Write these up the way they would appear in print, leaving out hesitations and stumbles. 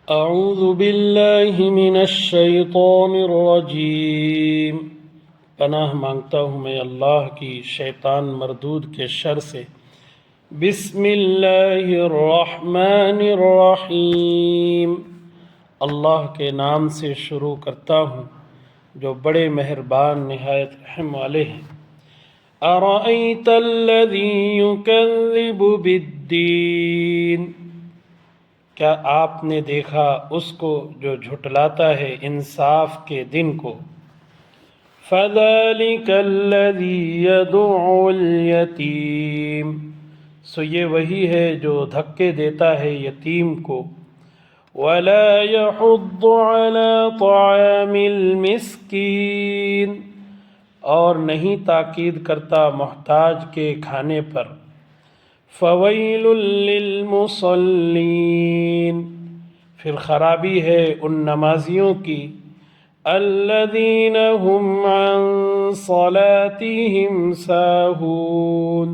اعوذ باللہ من الشیطان الرجیم، پناہ مانگتا ہوں میں اللہ کی شیطان مردود کے شر سے۔ بسم اللہ الرحمن الرحیم، اللہ کے نام سے شروع کرتا ہوں جو بڑے مہربان نہایت رحم والے ہیں۔ ارأیت الذی یکذب بالدین، کیا آپ نے دیکھا اس کو جو جھٹلاتا ہے انصاف کے دن کو۔ فَذَلِكَ الَّذِي يَدُعُّ الْيَتِيمَ، سو یہ وہی ہے جو دھکے دیتا ہے یتیم کو۔ وَلَا يَحُضُّ عَلَى طَعَامِ الْمِسْكِينِ، اور نہیں تاکید کرتا محتاج کے کھانے پر۔ فَوَيْلٌ لِّلْمُصَلِّينَ، پھر خرابی ہے ان نمازیوں کی۔ الَّذِينَ هُمْ عَن صَلَاتِهِمْ سَاهُونَ،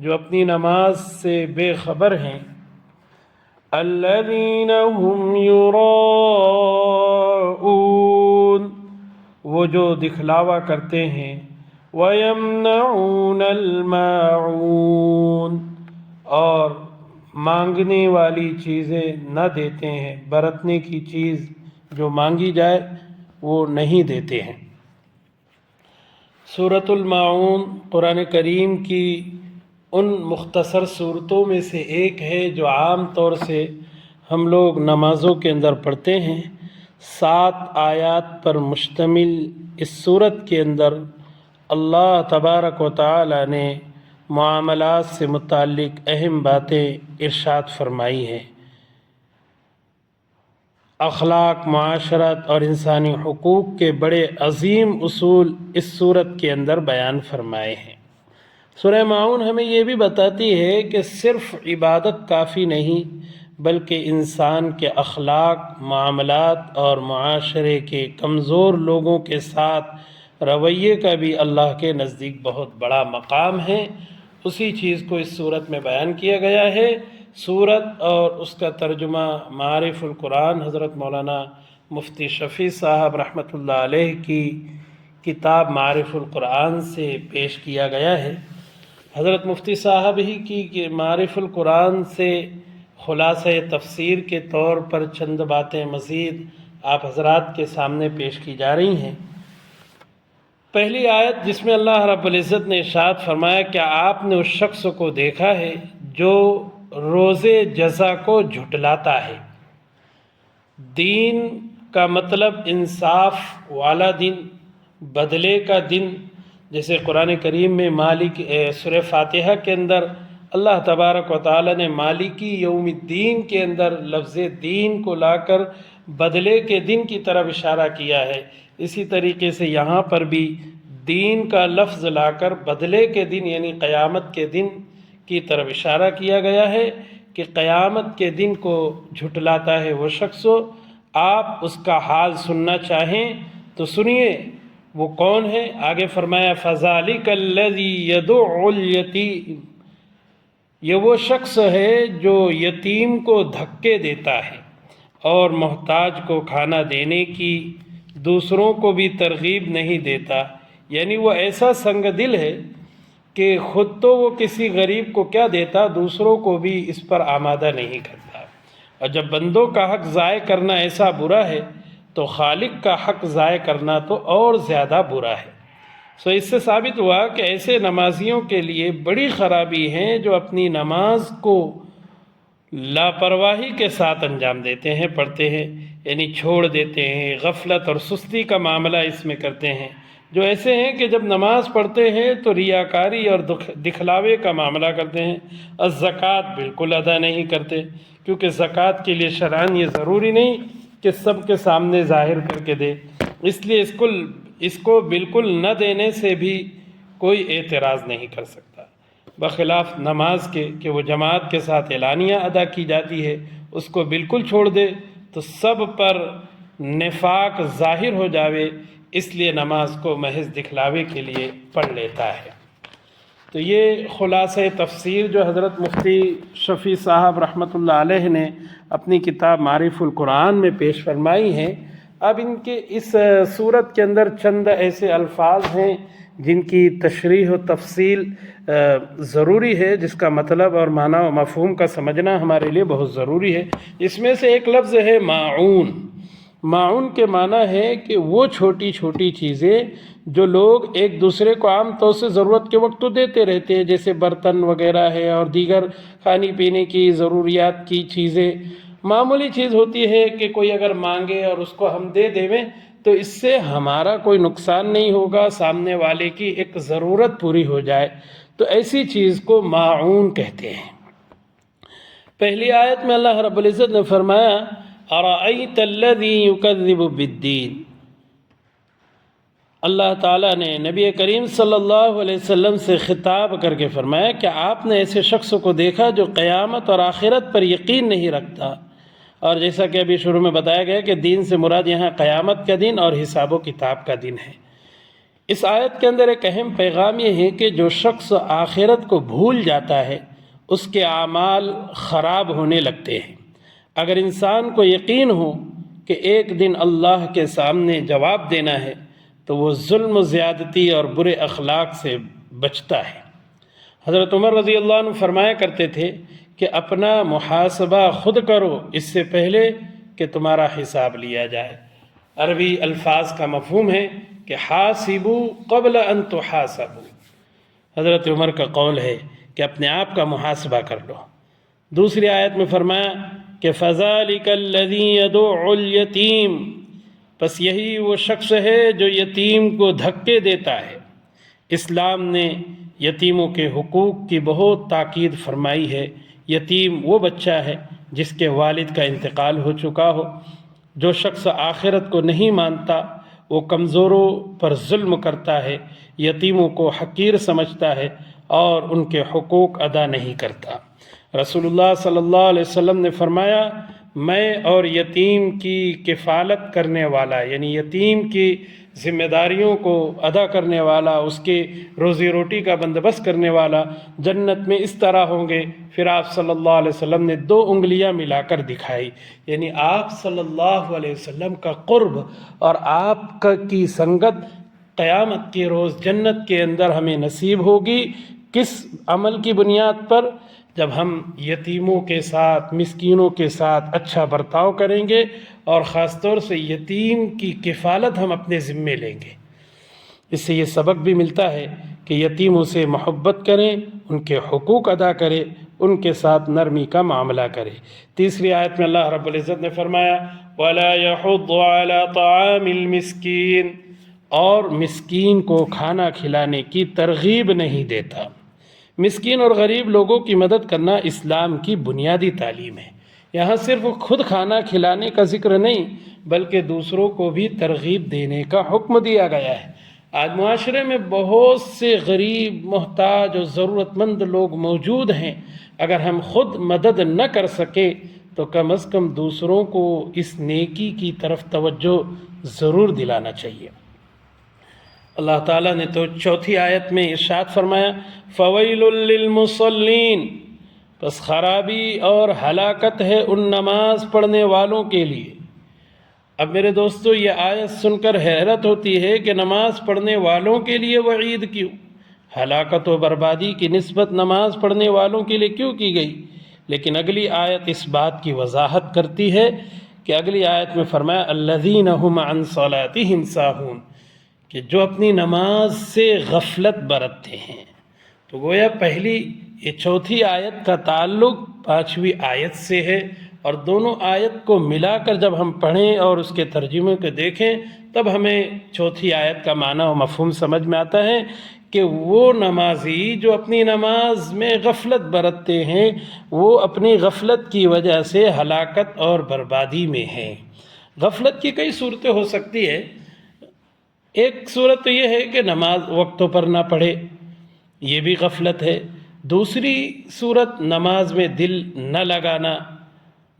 جو اپنی نماز سے بے خبر ہیں۔ الَّذِينَ هُمْ يُرَاءُونَ، وہ جو دکھلاوا کرتے ہیں۔ وَيَمْنَعُونَ الْمَاعُونَ، اور مانگنے والی چیزیں نہ دیتے ہیں، برتنے کی چیز جو مانگی جائے وہ نہیں دیتے ہیں۔ سورۃ الماعون قرآن کریم کی ان مختصر صورتوں میں سے ایک ہے جو عام طور سے ہم لوگ نمازوں کے اندر پڑھتے ہیں۔ 7 آیات پر مشتمل اس صورت کے اندر اللہ تبارک و تعالی نے معاملات سے متعلق اہم باتیں ارشاد فرمائی ہیں۔ اخلاق، معاشرت اور انسانی حقوق کے بڑے عظیم اصول اس صورت کے اندر بیان فرمائے ہیں۔ سورہ ماعون ہمیں یہ بھی بتاتی ہے کہ صرف عبادت کافی نہیں، بلکہ انسان کے اخلاق، معاملات اور معاشرے کے کمزور لوگوں کے ساتھ رویے کا بھی اللہ کے نزدیک بہت بڑا مقام ہے۔ اسی چیز کو اس صورت میں بیان کیا گیا ہے۔ صورت اور اس کا ترجمہ معارف القرآن حضرت مولانا مفتی شفیع صاحب رحمۃ اللہ علیہ کی کتاب معارف القرآن سے پیش کیا گیا ہے۔ حضرت مفتی صاحب ہی کی معارف القرآن سے خلاصہ تفسیر کے طور پر چند باتیں مزید آپ حضرات کے سامنے پیش کی جا رہی ہیں۔ پہلی آیت جس میں اللہ رب العزت نے ارشاد فرمایا، کیا آپ نے اس شخص کو دیکھا ہے جو روز جزا کو جھٹلاتا ہے۔ دین کا مطلب انصاف والا دن، بدلے کا دن، جیسے قرآن کریم میں مالک سورہ فاتحہ کے اندر اللہ تبارک و تعالی نے مالکی یوم الدین کے اندر لفظ دین کو لا کر بدلے کے دن کی طرف اشارہ کیا ہے۔ اسی طریقے سے یہاں پر بھی دین کا لفظ لا کر بدلے کے دن یعنی قیامت کے دن کی طرف اشارہ کیا گیا ہے کہ قیامت کے دن کو جھٹلاتا ہے وہ شخص۔ آپ اس کا حال سننا چاہیں تو سنیے، وہ کون ہے؟ آگے فرمایا فَذَلِكَ الَّذِي يَدُعُّ الْيَتِيمَ، یہ وہ شخص ہے جو یتیم کو دھکے دیتا ہے اور محتاج کو کھانا دینے کی دوسروں کو بھی ترغیب نہیں دیتا، یعنی وہ ایسا سنگ دل ہے کہ خود تو وہ کسی غریب کو کیا دیتا، دوسروں کو بھی اس پر آمادہ نہیں کرتا۔ اور جب بندوں کا حق ضائع کرنا ایسا برا ہے تو خالق کا حق ضائع کرنا تو اور زیادہ برا ہے۔ اس سے ثابت ہوا کہ ایسے نمازیوں کے لیے بڑی خرابی ہیں جو اپنی نماز کو لاپرواہی کے ساتھ انجام دیتے ہیں، پڑھتے ہیں یعنی چھوڑ دیتے ہیں، غفلت اور سستی کا معاملہ اس میں کرتے ہیں۔ جو ایسے ہیں کہ جب نماز پڑھتے ہیں تو ریاکاری اور دکھلاوے کا معاملہ کرتے ہیں۔ الزکوٰۃ بالکل ادا نہیں کرتے، کیونکہ زکوٰۃ کے لیے شرعاً یہ ضروری نہیں کہ سب کے سامنے ظاہر کر کے دے، اس لیے اس کو بالکل نہ دینے سے بھی کوئی اعتراض نہیں کر سکتا، بخلاف نماز کے کہ وہ جماعت کے ساتھ اعلانیہ ادا کی جاتی ہے، اس کو بالکل چھوڑ دے تو سب پر نفاق ظاہر ہو جاوے، اس لیے نماز کو محض دکھلاوے کے لیے پڑھ لیتا ہے۔ تو یہ خلاصہ تفسیر جو حضرت مفتی شفیع صاحب رحمۃ اللہ علیہ نے اپنی کتاب معارف القرآن میں پیش فرمائی ہیں۔ اب ان کے اس صورت کے اندر چند ایسے الفاظ ہیں جن کی تشریح و تفصیل ضروری ہے، جس کا مطلب اور معنی و مفہوم کا سمجھنا ہمارے لیے بہت ضروری ہے۔ اس میں سے ایک لفظ ہے معون۔ معون کے معنی ہے کہ وہ چھوٹی چھوٹی چیزیں جو لوگ ایک دوسرے کو عام طور سے ضرورت کے وقت تو دیتے رہتے ہیں، جیسے برتن وغیرہ ہے اور دیگر کھانے پینے کی ضروریات کی چیزیں۔ معمولی چیز ہوتی ہے کہ کوئی اگر مانگے اور اس کو ہم دے دیں تو اس سے ہمارا کوئی نقصان نہیں ہوگا، سامنے والے کی ایک ضرورت پوری ہو جائے، تو ایسی چیز کو معون کہتے ہیں۔ پہلی آیت میں اللہ رب العزت نے فرمایا اَرَأَيْتَ الَّذِي يُكَذِّبُ بِالدِّينِ۔ اللہ تعالیٰ نے نبی کریم صلی اللہ علیہ وسلم سے خطاب کر کے فرمایا کہ آپ نے ایسے شخص کو دیکھا جو قیامت اور آخرت پر یقین نہیں رکھتا، اور جیسا کہ ابھی شروع میں بتایا گیا کہ دین سے مراد یہاں قیامت کا دن اور حساب و کتاب کا دن ہے۔ اس آیت کے اندر ایک اہم پیغام یہ ہے کہ جو شخص آخرت کو بھول جاتا ہے اس کے اعمال خراب ہونے لگتے ہیں۔ اگر انسان کو یقین ہو کہ ایک دن اللہ کے سامنے جواب دینا ہے تو وہ ظلم و زیادتی اور برے اخلاق سے بچتا ہے۔ حضرت عمر رضی اللہ عنہ فرمایا کرتے تھے کہ اپنا محاسبہ خود کرو اس سے پہلے کہ تمہارا حساب لیا جائے۔ عربی الفاظ کا مفہوم ہے کہ حاسبو قبل ان تحاسبو۔ حضرت عمر کا قول ہے کہ اپنے آپ کا محاسبہ کر لو۔ دوسری آیت میں فرمایا کہ فَذَلِكَ الَّذِي يَدُعُّ الْيَتِيمَ، بس یہی وہ شخص ہے جو یتیم کو دھکے دیتا ہے۔ اسلام نے یتیموں کے حقوق کی بہت تاکید فرمائی ہے۔ یتیم وہ بچہ ہے جس کے والد کا انتقال ہو چکا ہو۔ جو شخص آخرت کو نہیں مانتا وہ کمزوروں پر ظلم کرتا ہے، یتیموں کو حقیر سمجھتا ہے اور ان کے حقوق ادا نہیں کرتا۔ رسول اللہ صلی اللہ علیہ وسلم نے فرمایا میں اور یتیم کی کفالت کرنے والا، یعنی یتیم کی ذمہ داریوں کو ادا کرنے والا، اس کے روزی روٹی کا بندوبست کرنے والا جنت میں اس طرح ہوں گے۔ پھر آپ صلی اللہ علیہ وسلم نے 2 انگلیاں ملا کر دکھائی، یعنی آپ صلی اللہ علیہ وسلم کا قرب اور آپ کی سنگت قیامت کے روز جنت کے اندر ہمیں نصیب ہوگی۔ کس عمل کی بنیاد پر؟ جب ہم یتیموں کے ساتھ، مسکینوں کے ساتھ اچھا برتاؤ کریں گے اور خاص طور سے یتیم کی کفالت ہم اپنے ذمے لیں گے۔ اس سے یہ سبق بھی ملتا ہے کہ یتیموں سے محبت کریں، ان کے حقوق ادا کریں، ان کے ساتھ نرمی کا معاملہ کریں۔ تیسری آیت میں اللہ رب العزت نے فرمایا وَلَا يَحُضُّ عَلَى طَعَامِ الْمِسْكِينِ، اور مسکین کو کھانا کھلانے کی ترغیب نہیں دیتا۔ مسکین اور غریب لوگوں کی مدد کرنا اسلام کی بنیادی تعلیم ہے۔ یہاں صرف خود کھانا کھلانے کا ذکر نہیں بلکہ دوسروں کو بھی ترغیب دینے کا حکم دیا گیا ہے۔ آج معاشرے میں بہت سے غریب، محتاج اور ضرورت مند لوگ موجود ہیں۔ اگر ہم خود مدد نہ کر سکے تو کم از کم دوسروں کو اس نیکی کی طرف توجہ ضرور دلانا چاہیے۔ اللہ تعالیٰ نے تو چوتھی آیت میں ارشاد فرمایا فَوَيْلٌ لِّلْمُصَلِّينَ، بس خرابی اور ہلاکت ہے ان نماز پڑھنے والوں کے لیے۔ اب میرے دوستو یہ آیت سن کر حیرت ہوتی ہے کہ نماز پڑھنے والوں کے لیے وعید کیوں؟ ہلاکت و بربادی کی نسبت نماز پڑھنے والوں کے لیے کیوں کی گئی؟ لیکن اگلی آیت اس بات کی وضاحت کرتی ہے کہ اگلی آیت میں فرمایا الذین هم عن صلاتهم ساہون، کہ جو اپنی نماز سے غفلت برتتے ہیں۔ تو گویا پہلی یہ چوتھی آیت کا تعلق 5ویں آیت سے ہے، اور دونوں آیت کو ملا کر جب ہم پڑھیں اور اس کے ترجمے کو دیکھیں تب ہمیں چوتھی آیت کا معنی و مفہوم سمجھ میں آتا ہے کہ وہ نمازی جو اپنی نماز میں غفلت برتتے ہیں وہ اپنی غفلت کی وجہ سے ہلاکت اور بربادی میں ہیں۔ غفلت کی کئی صورتیں ہو سکتی ہے۔ ایک صورت تو یہ ہے کہ نماز وقتوں پر نہ پڑھے، یہ بھی غفلت ہے۔ دوسری صورت نماز میں دل نہ لگانا،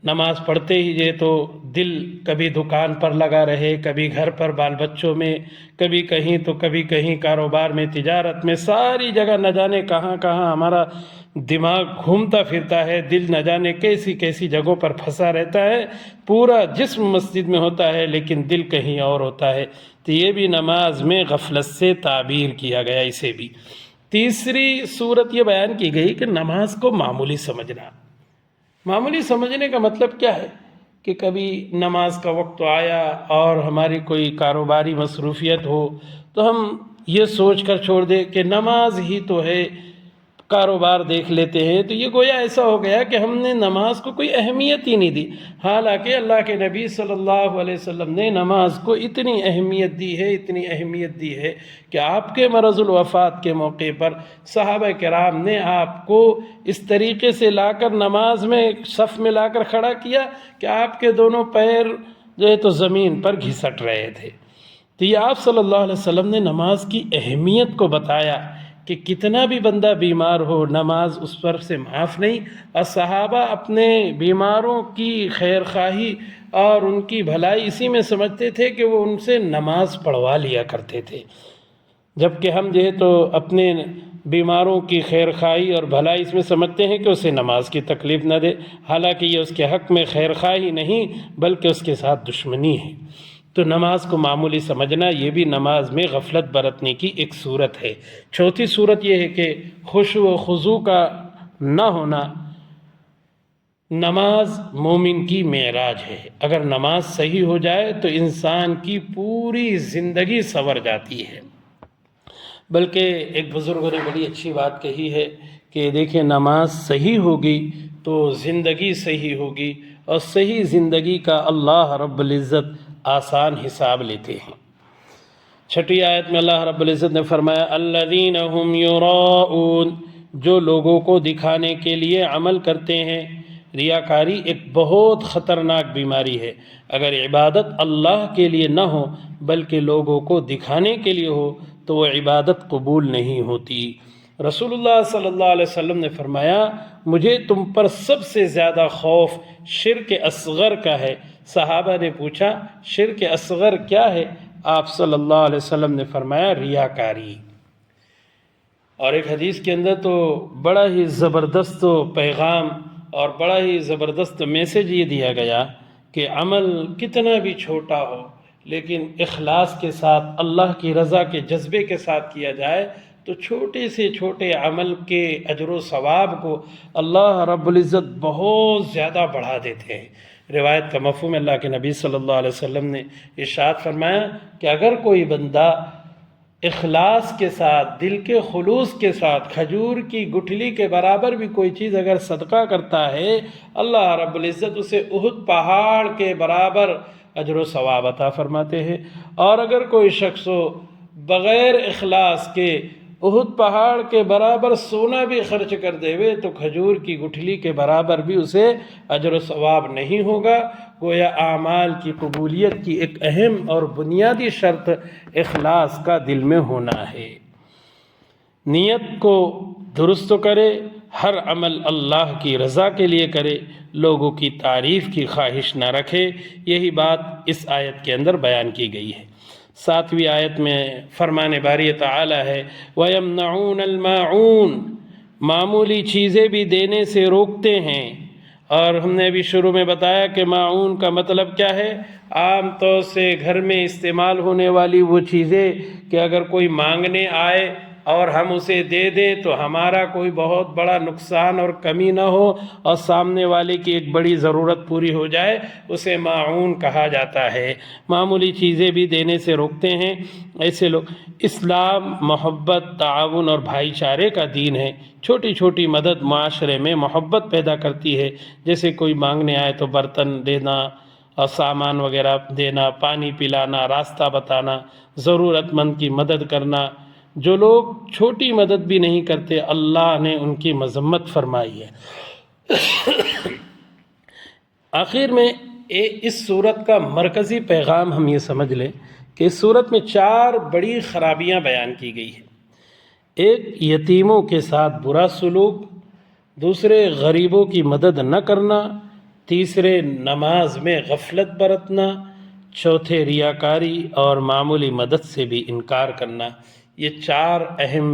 نماز پڑھتے ہی یہ تو دل کبھی دکان پر لگا رہے، کبھی گھر پر بال بچوں میں، کبھی کہیں تو کبھی کہیں کاروبار میں، تجارت میں، ساری جگہ نہ جانے کہاں کہاں ہمارا دماغ گھومتا پھرتا ہے، دل نہ جانے کیسی کیسی جگہوں پر پھنسا رہتا ہے، پورا جسم مسجد میں ہوتا ہے لیکن دل کہیں اور ہوتا ہے، تو یہ بھی نماز میں غفلت سے تعبیر کیا گیا اسے بھی۔ تیسری صورت یہ بیان کی گئی کہ نماز کو معمولی سمجھنا۔ معمولی سمجھنے کا مطلب کیا ہے کہ کبھی نماز کا وقت آیا اور ہماری کوئی کاروباری مصروفیت ہو تو ہم یہ سوچ کر چھوڑ دیں کہ نماز ہی تو ہے، کاروبار دیکھ لیتے ہیں، تو یہ گویا ایسا ہو گیا کہ ہم نے نماز کو کوئی اہمیت ہی نہیں دی، حالانکہ اللہ کے نبی صلی اللہ علیہ وسلم نے نماز کو اتنی اہمیت دی ہے، اتنی اہمیت دی ہے کہ آپ کے مرض الوفات کے موقع پر صحابہ کرام نے آپ کو اس طریقے سے لا کر نماز میں صف میں لا کر کھڑا کیا کہ آپ کے دونوں پیر جو ہے تو زمین پر گھسٹ رہے تھے۔ تو یہ آپ صلی اللہ علیہ وسلم نے نماز کی اہمیت کو بتایا کہ کتنا بھی بندہ بیمار ہو نماز اس پر سے معاف نہیں، اور صحابہ اپنے بیماروں کی خیر خواہی اور ان کی بھلائی اسی میں سمجھتے تھے کہ وہ ان سے نماز پڑھوا لیا کرتے تھے، جبکہ ہم جو ہے تو اپنے بیماروں کی خیر خواہی اور بھلائی اس میں سمجھتے ہیں کہ اسے نماز کی تکلیف نہ دے، حالانکہ یہ اس کے حق میں خیر خواہی نہیں بلکہ اس کے ساتھ دشمنی ہے۔ تو نماز کو معمولی سمجھنا یہ بھی نماز میں غفلت برتنے کی ایک صورت ہے۔ چوتھی صورت یہ ہے کہ خشوع و خضوع کا نہ ہونا۔ نماز مومن کی معراج ہے، اگر نماز صحیح ہو جائے تو انسان کی پوری زندگی سنور جاتی ہے۔ بلکہ ایک بزرگوں نے بڑی اچھی بات کہی ہے کہ دیکھیں نماز صحیح ہوگی تو زندگی صحیح ہوگی، اور صحیح زندگی کا اللہ رب العزت آسان حساب لیتے ہیں۔ چھٹی آیت میں اللہ رب العزت نے فرمایا الذین هم یراؤون، جو لوگوں کو دکھانے کے لیے عمل کرتے ہیں۔ ریاکاری ایک بہت خطرناک بیماری ہے، اگر عبادت اللہ کے لیے نہ ہو بلکہ لوگوں کو دکھانے کے لیے ہو تو وہ عبادت قبول نہیں ہوتی۔ رسول اللہ صلی اللہ علیہ وسلم نے فرمایا مجھے تم پر سب سے زیادہ خوف شرک اصغر کا ہے۔ صحابہ نے پوچھا شرک اصغر کیا ہے؟ آپ صلی اللہ علیہ وسلم نے فرمایا ریاکاری۔ اور ایک حدیث کے اندر تو بڑا ہی زبردست پیغام اور بڑا ہی زبردست میسج یہ دیا گیا کہ عمل کتنا بھی چھوٹا ہو لیکن اخلاص کے ساتھ اللہ کی رضا کے جذبے کے ساتھ کیا جائے تو چھوٹے سے چھوٹے عمل کے اجر و ثواب کو اللہ رب العزت بہت زیادہ بڑھا دیتے ہیں۔ روایت کا مفہوم اللہ کے نبی صلی اللہ علیہ وسلم نے ارشاد فرمایا کہ اگر کوئی بندہ اخلاص کے ساتھ دل کے خلوص کے ساتھ کھجور کی گٹھلی کے برابر بھی کوئی چیز اگر صدقہ کرتا ہے اللہ رب العزت اسے احد پہاڑ کے برابر اجر و ثواب عطا فرماتے ہیں، اور اگر کوئی شخص بغیر اخلاص کے احد پہاڑ کے برابر سونا بھی خرچ کر دے وے تو کھجور کی گٹھلی کے برابر بھی اسے اجر و ثواب نہیں ہوگا۔ گویا اعمال کی قبولیت کی ایک اہم اور بنیادی شرط اخلاص کا دل میں ہونا ہے۔ نیت کو درست کرے، ہر عمل اللہ کی رضا کے لیے کرے، لوگوں کی تعریف کی خواہش نہ رکھے، یہی بات اس آیت کے اندر بیان کی گئی ہے۔ 7ویں آیت میں فرمان باری تعالی ہے وَيَمْنَعُونَ الْمَاعُونَ، معمولی چیزیں بھی دینے سے روکتے ہیں۔ اور ہم نے ابھی شروع میں بتایا کہ معاون کا مطلب کیا ہے؟ عام طور سے گھر میں استعمال ہونے والی وہ چیزیں کہ اگر کوئی مانگنے آئے اور ہم اسے دے دیں تو ہمارا کوئی بہت بڑا نقصان اور کمی نہ ہو اور سامنے والے کی ایک بڑی ضرورت پوری ہو جائے، اسے معاون کہا جاتا ہے۔ معمولی چیزیں بھی دینے سے روکتے ہیں ایسے لوگ۔ اسلام محبت، تعاون اور بھائی چارے کا دین ہے۔ چھوٹی چھوٹی مدد معاشرے میں محبت پیدا کرتی ہے، جیسے کوئی مانگنے آئے تو برتن دینا اور سامان وغیرہ دینا، پانی پلانا، راستہ بتانا، ضرورت مند کی مدد کرنا۔ جو لوگ چھوٹی مدد بھی نہیں کرتے اللہ نے ان کی مذمت فرمائی ہے۔ آخر میں اس صورت کا مرکزی پیغام ہم یہ سمجھ لیں کہ اس صورت میں 4 بڑی خرابیاں بیان کی گئی ہیں۔ ایک، یتیموں کے ساتھ برا سلوک، دوسرے غریبوں کی مدد نہ کرنا، تیسرے نماز میں غفلت برتنا، چوتھے ریاکاری اور معمولی مدد سے بھی انکار کرنا۔ یہ 4 اہم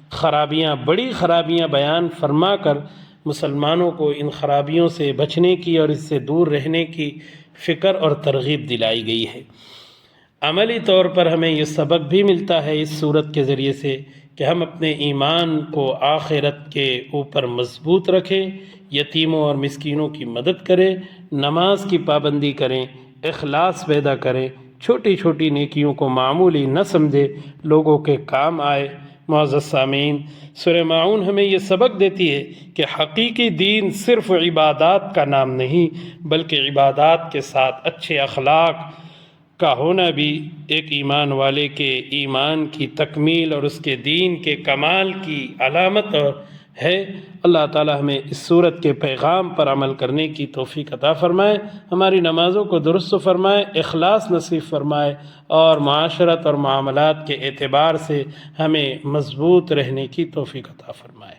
خرابیاں، بڑی خرابیاں بیان فرما کر مسلمانوں کو ان خرابیوں سے بچنے کی اور اس سے دور رہنے کی فکر اور ترغیب دلائی گئی ہے۔ عملی طور پر ہمیں یہ سبق بھی ملتا ہے اس صورت کے ذریعے سے کہ ہم اپنے ایمان کو آخرت کے اوپر مضبوط رکھیں، یتیموں اور مسکینوں کی مدد کریں، نماز کی پابندی کریں، اخلاص پیدا کریں، چھوٹی چھوٹی نیکیوں کو معمولی نہ سمجھے، لوگوں کے کام آئے۔ معزز سامعین، سورہ ماعون ہمیں یہ سبق دیتی ہے کہ حقیقی دین صرف عبادات کا نام نہیں، بلکہ عبادات کے ساتھ اچھے اخلاق کا ہونا بھی ایک ایمان والے کے ایمان کی تکمیل اور اس کے دین کے کمال کی علامت ہے۔ اللہ تعالی ہمیں اس صورت کے پیغام پر عمل کرنے کی توفیق عطا فرمائے، ہماری نمازوں کو درست فرمائے، اخلاص نصیب فرمائے اور معاشرت اور معاملات کے اعتبار سے ہمیں مضبوط رہنے کی توفیق عطا فرمائے۔